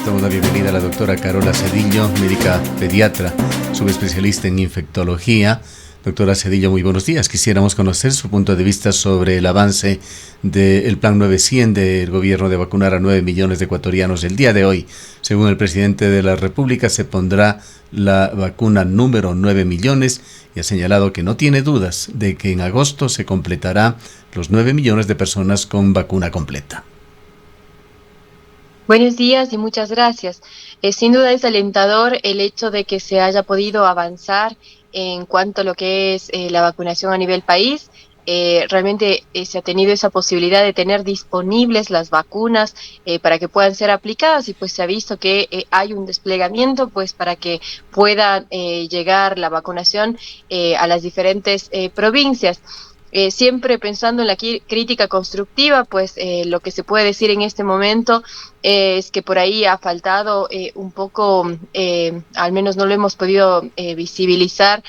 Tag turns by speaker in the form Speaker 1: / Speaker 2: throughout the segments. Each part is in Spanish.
Speaker 1: Damos la bienvenida a la doctora Carola Cedillo, médica pediatra, subespecialista en infectología. Doctora Cedillo, muy buenos días. Quisiéramos conocer su punto de vista sobre el avance del Plan 900 del gobierno de vacunar a 9 millones de ecuatorianos. El día de hoy, según el presidente de la República, se pondrá la vacuna número 9 millones y ha señalado que no tiene dudas de que en agosto se completará los 9 millones de personas con vacuna completa.
Speaker 2: Buenos días y muchas gracias. Sin duda es alentador el hecho de que se haya podido avanzar en cuanto a lo que es la vacunación a nivel país. Realmente se ha tenido esa posibilidad de tener disponibles las vacunas para que puedan ser aplicadas y pues se ha visto que hay un desplegamiento pues para que pueda llegar la vacunación a las diferentes provincias. Siempre pensando en la crítica constructiva, pues lo que se puede decir en este momento es que por ahí ha faltado un poco, al menos no lo hemos podido visibilizar,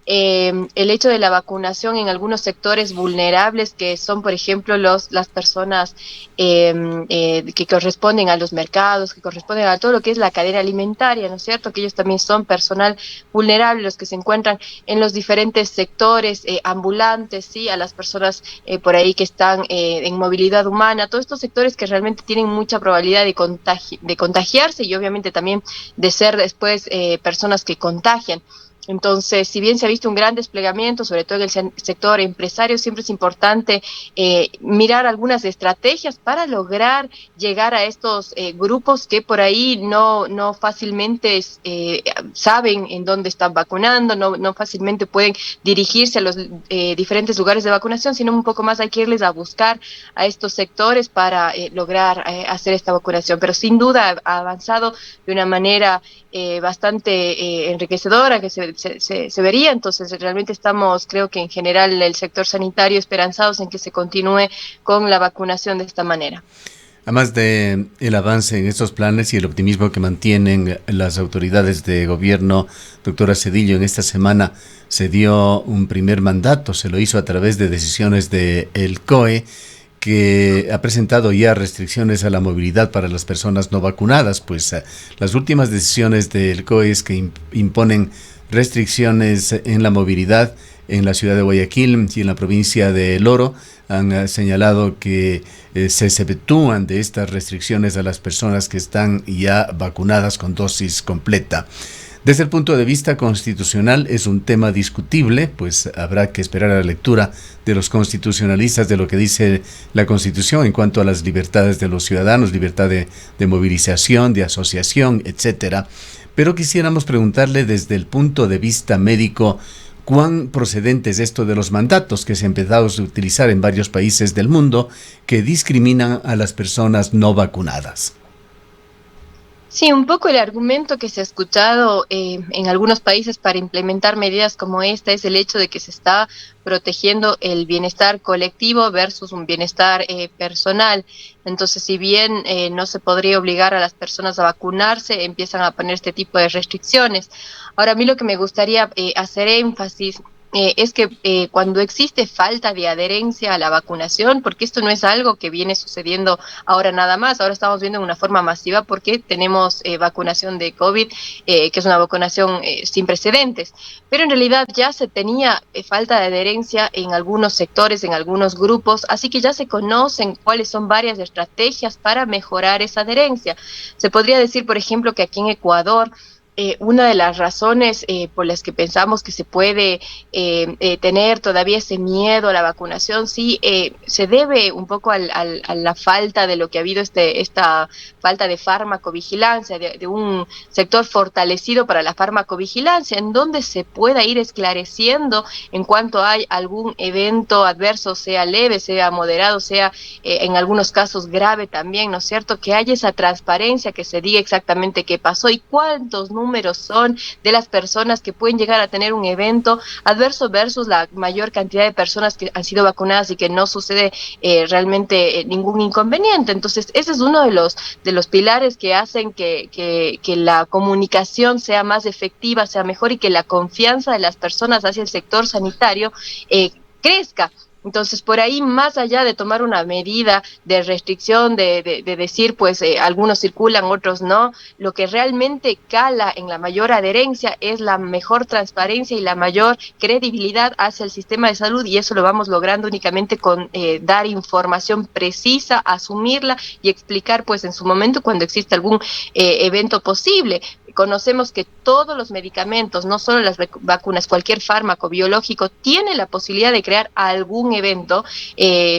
Speaker 2: el hecho de la vacunación en algunos sectores vulnerables que son, por ejemplo, las personas que corresponden a los mercados, que corresponden a todo lo que es la cadena alimentaria, ¿no es cierto? Que ellos también son personal vulnerable, los que se encuentran en los diferentes sectores ambulantes, ¿sí? A las personas por ahí que están en movilidad humana, todos estos sectores que realmente tienen mucha probabilidad de contagiarse y obviamente también de ser después personas que contagian. Entonces, si bien se ha visto un gran desplegamiento, sobre todo en el sector empresario, siempre es importante mirar algunas estrategias para lograr llegar a estos grupos que por ahí no fácilmente saben en dónde están vacunando, no fácilmente pueden dirigirse a los diferentes lugares de vacunación, sino un poco más hay que irles a buscar a estos sectores para lograr hacer esta vacunación. Pero sin duda ha avanzado de una manera bastante enriquecedora que se vería. Entonces realmente estamos, creo que en general el sector sanitario, esperanzados en que se continúe con la vacunación de esta manera.
Speaker 1: Además de el avance en estos planes y el optimismo que mantienen las autoridades de gobierno, doctora Cedillo, en esta semana se dio un primer mandato, se lo hizo a través de decisiones del COE, que ha presentado ya restricciones a la movilidad para las personas no vacunadas. Pues las últimas decisiones del COE es que imponen restricciones en la movilidad en la ciudad de Guayaquil y en la provincia de El Oro. Han señalado que se exceptúan de estas restricciones a las personas que están ya vacunadas con dosis completa. Desde el punto de vista constitucional es un tema discutible, pues habrá que esperar a la lectura de los constitucionalistas de lo que dice la Constitución en cuanto a las libertades de los ciudadanos, libertad de movilización, de asociación, etcétera. Pero quisiéramos preguntarle desde el punto de vista médico, ¿cuán procedente es esto de los mandatos que se han empezado a utilizar en varios países del mundo que discriminan a las personas no vacunadas?
Speaker 2: Sí, un poco el argumento que se ha escuchado en algunos países para implementar medidas como esta es el hecho de que se está protegiendo el bienestar colectivo versus un bienestar personal. Entonces, si bien no se podría obligar a las personas a vacunarse, empiezan a poner este tipo de restricciones. Ahora, a mí lo que me gustaría hacer énfasis es que cuando existe falta de adherencia a la vacunación, porque esto no es algo que viene sucediendo ahora nada más, ahora estamos viendo de una forma masiva porque tenemos vacunación de COVID, que es una vacunación sin precedentes, pero en realidad ya se tenía falta de adherencia en algunos sectores, en algunos grupos, así que ya se conocen cuáles son varias estrategias para mejorar esa adherencia. Se podría decir, por ejemplo, que aquí en Ecuador, una de las razones por las que pensamos que se puede tener todavía ese miedo a la vacunación, sí, se debe un poco a la falta de lo que ha habido esta falta de farmacovigilancia, de un sector fortalecido para la farmacovigilancia, en donde se pueda ir esclareciendo en cuanto hay algún evento adverso, sea leve, sea moderado, sea en algunos casos grave también, ¿no es cierto? Que haya esa transparencia, que se diga exactamente qué pasó y cuántos números son de las personas que pueden llegar a tener un evento adverso versus la mayor cantidad de personas que han sido vacunadas y que no sucede realmente ningún inconveniente. Entonces, ese es uno de los pilares que hacen que la comunicación sea más efectiva, sea mejor y que la confianza de las personas hacia el sector sanitario crezca. Entonces, por ahí, más allá de tomar una medida de restricción, de decir, pues algunos circulan, otros no, lo que realmente cala en la mayor adherencia es la mejor transparencia y la mayor credibilidad hacia el sistema de salud, y eso lo vamos logrando únicamente con dar información precisa, asumirla y explicar pues en su momento cuando existe algún evento posible. Conocemos que todos los medicamentos, no solo las vacunas, cualquier fármaco biológico tiene la posibilidad de crear algún evento,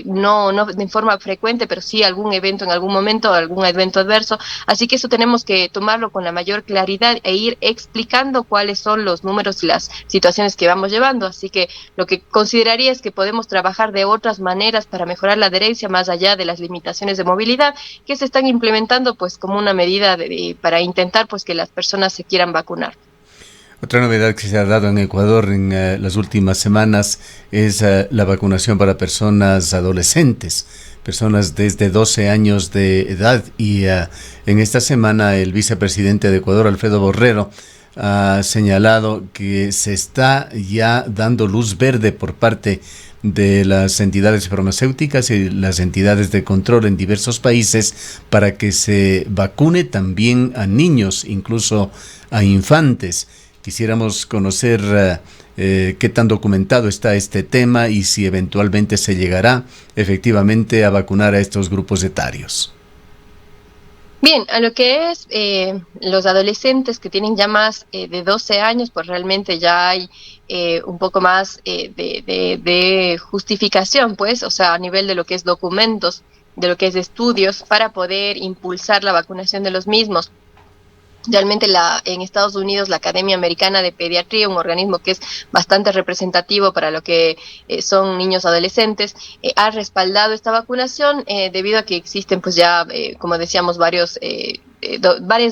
Speaker 2: no de forma frecuente, pero sí algún evento en algún momento, algún evento adverso. Así que eso tenemos que tomarlo con la mayor claridad e ir explicando cuáles son los números y las situaciones que vamos llevando. Así que lo que consideraría es que podemos trabajar de otras maneras para mejorar la adherencia, más allá de las limitaciones de movilidad que se están implementando pues como una medida para intentar pues que las personas se quieran vacunar.
Speaker 1: Otra novedad que se ha dado en Ecuador en las últimas semanas es la vacunación para personas adolescentes, personas desde 12 años de edad, y en esta semana el vicepresidente de Ecuador, Alfredo Borrero, ha señalado que se está ya dando luz verde por parte de las entidades farmacéuticas y las entidades de control en diversos países para que se vacune también a niños, incluso a infantes. Quisiéramos conocer qué tan documentado está este tema y si eventualmente se llegará efectivamente a vacunar a estos grupos etarios.
Speaker 2: Bien, a lo que es los adolescentes que tienen ya más de 12 años, pues realmente ya hay un poco más de justificación, pues, o sea, a nivel de lo que es documentos, de lo que es estudios, para poder impulsar la vacunación de los mismos. Realmente en Estados Unidos la Academia Americana de Pediatría, un organismo que es bastante representativo para lo que son niños adolescentes, ha respaldado esta vacunación debido a que existen pues ya, como decíamos, varias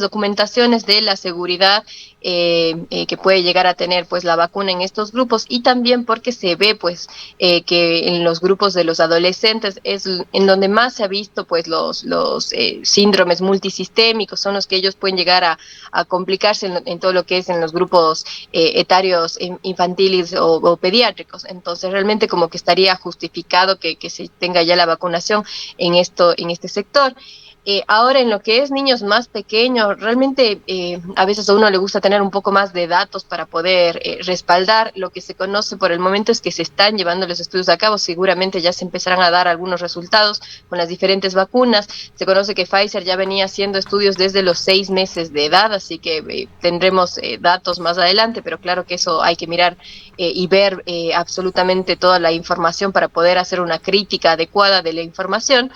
Speaker 2: documentaciones de la seguridad que puede llegar a tener pues la vacuna en estos grupos, y también porque se ve pues que en los grupos de los adolescentes es en donde más se ha visto pues los síndromes multisistémicos, son los que ellos pueden llegar a complicarse en todo lo que es en los grupos etarios infantiles o pediátricos. Entonces realmente como que estaría justificado que se tenga ya la vacunación en este sector. Ahora, en lo que es niños más pequeños, realmente a veces a uno le gusta tener un poco más de datos para poder respaldar. Lo que se conoce por el momento es que se están llevando los estudios a cabo, seguramente ya se empezarán a dar algunos resultados con las diferentes vacunas. Se conoce que Pfizer ya venía haciendo estudios desde los 6 meses de edad, así que tendremos datos más adelante, pero claro que eso hay que mirar y ver absolutamente toda la información para poder hacer una crítica adecuada de la información.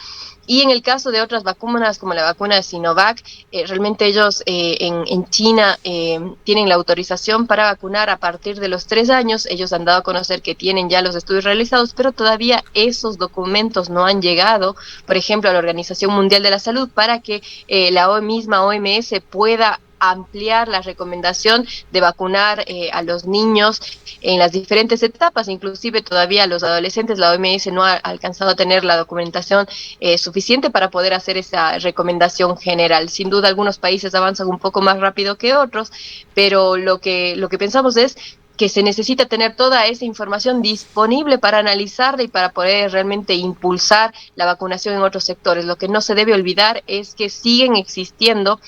Speaker 2: Y en el caso de otras vacunas, como la vacuna de Sinovac, realmente ellos en China tienen la autorización para vacunar a partir de los 3 años. Ellos han dado a conocer que tienen ya los estudios realizados, pero todavía esos documentos no han llegado, por ejemplo, a la Organización Mundial de la Salud, para que la misma OMS pueda ampliar la recomendación de vacunar a los niños en las diferentes etapas, inclusive todavía a los adolescentes. La OMS no ha alcanzado a tener la documentación suficiente para poder hacer esa recomendación general. Sin duda algunos países avanzan un poco más rápido que otros, pero lo que pensamos es que se necesita tener toda esa información disponible para analizarla y para poder realmente impulsar la vacunación en otros sectores. Lo que no se debe olvidar es que siguen existiendo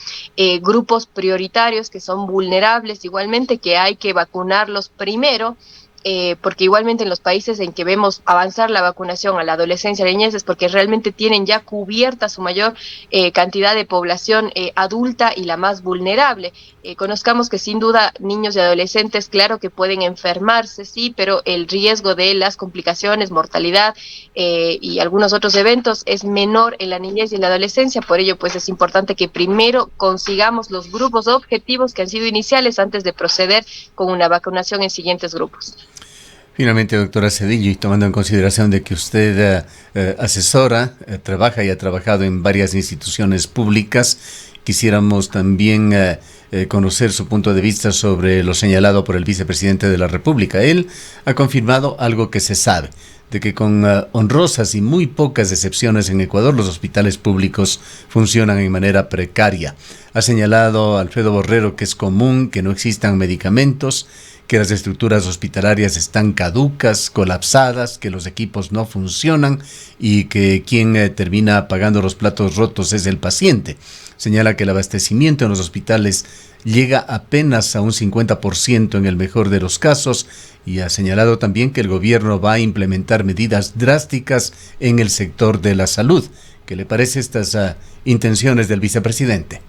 Speaker 2: grupos prioritarios que son vulnerables, igualmente que hay que vacunarlos primero, porque igualmente en los países en que vemos avanzar la vacunación a la adolescencia, a la niñez, es porque realmente tienen ya cubierta su mayor cantidad de población adulta y la más vulnerable. Conozcamos que sin duda niños y adolescentes, claro que pueden enfermarse, sí, pero el riesgo de las complicaciones, mortalidad y algunos otros eventos es menor en la niñez y en la adolescencia. Por ello, pues es importante que primero consigamos los grupos objetivos que han sido iniciales antes de proceder con una vacunación en siguientes grupos.
Speaker 1: Finalmente, doctora Cedillo, y tomando en consideración de que usted asesora, trabaja y ha trabajado en varias instituciones públicas, quisiéramos también conocer su punto de vista sobre lo señalado por el vicepresidente de la República. Él ha confirmado algo que se sabe, de que con honrosas y muy pocas excepciones en Ecuador los hospitales públicos funcionan en manera precaria. Ha señalado Alfredo Borrero que es común que no existan medicamentos, que las estructuras hospitalarias están caducas, colapsadas, que los equipos no funcionan y que quien termina pagando los platos rotos es el paciente. Señala que el abastecimiento en los hospitales llega apenas a un 50% en el mejor de los casos y ha señalado también que el gobierno va a implementar medidas drásticas en el sector de la salud. ¿Qué le parece estas intenciones del vicepresidente?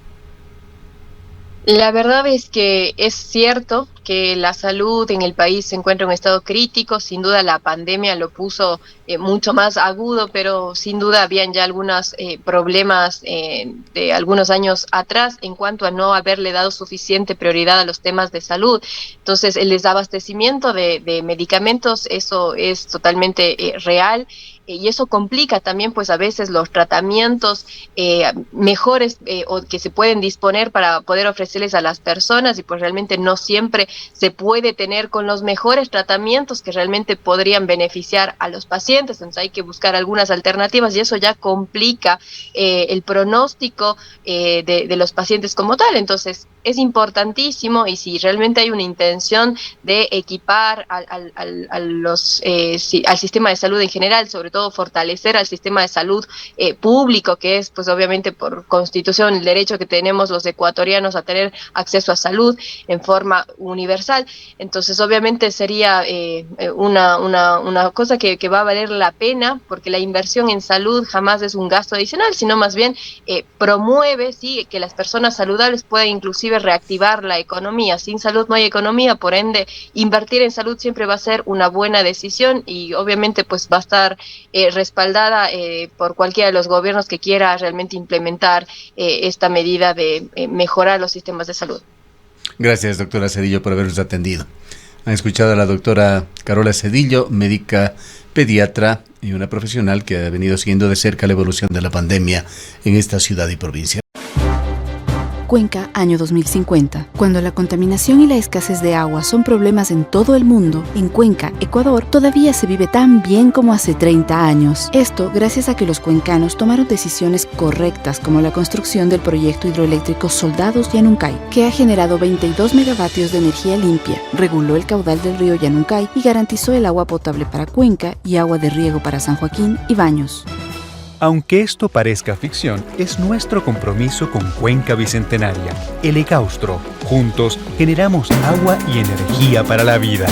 Speaker 2: La verdad es que es cierto que la salud en el país se encuentra en un estado crítico. Sin duda la pandemia lo puso mucho más agudo, pero sin duda habían ya algunos problemas de algunos años atrás en cuanto a no haberle dado suficiente prioridad a los temas de salud. Entonces el desabastecimiento de medicamentos, eso es totalmente real. Y eso complica también pues a veces los tratamientos mejores o que se pueden disponer para poder ofrecerles a las personas, y pues realmente no siempre se puede tener con los mejores tratamientos que realmente podrían beneficiar a los pacientes. Entonces hay que buscar algunas alternativas y eso ya complica el pronóstico de los pacientes como tal. Entonces es importantísimo, y si realmente hay una intención de equipar al sistema de salud en general, sobre todo fortalecer al sistema de salud público, que es pues obviamente por constitución el derecho que tenemos los ecuatorianos a tener acceso a salud en forma universal. Entonces obviamente sería una cosa que va a valer la pena, porque la inversión en salud jamás es un gasto adicional, sino más bien promueve, ¿sí?, que las personas saludables puedan inclusive reactivar la economía. Sin salud no hay economía, por ende invertir en salud siempre va a ser una buena decisión, y obviamente pues va a estar respaldada por cualquiera de los gobiernos que quiera realmente implementar esta medida de mejorar los sistemas de salud.
Speaker 1: Gracias, doctora Cedillo, por habernos atendido. Han escuchado a la doctora Carola Cedillo, médica pediatra y una profesional que ha venido siguiendo de cerca la evolución de la pandemia en esta ciudad y provincia.
Speaker 3: Cuenca, año 2050. Cuando la contaminación y la escasez de agua son problemas en todo el mundo, en Cuenca, Ecuador, todavía se vive tan bien como hace 30 años. Esto gracias a que los cuencanos tomaron decisiones correctas, como la construcción del proyecto hidroeléctrico Soldados Yanuncay, que ha generado 22 megavatios de energía limpia, reguló el caudal del río Yanuncay y garantizó el agua potable para Cuenca y agua de riego para San Joaquín y Baños.
Speaker 4: Aunque esto parezca ficción, es nuestro compromiso con Cuenca Bicentenaria, el Ecaustro. Juntos generamos agua y energía para la vida.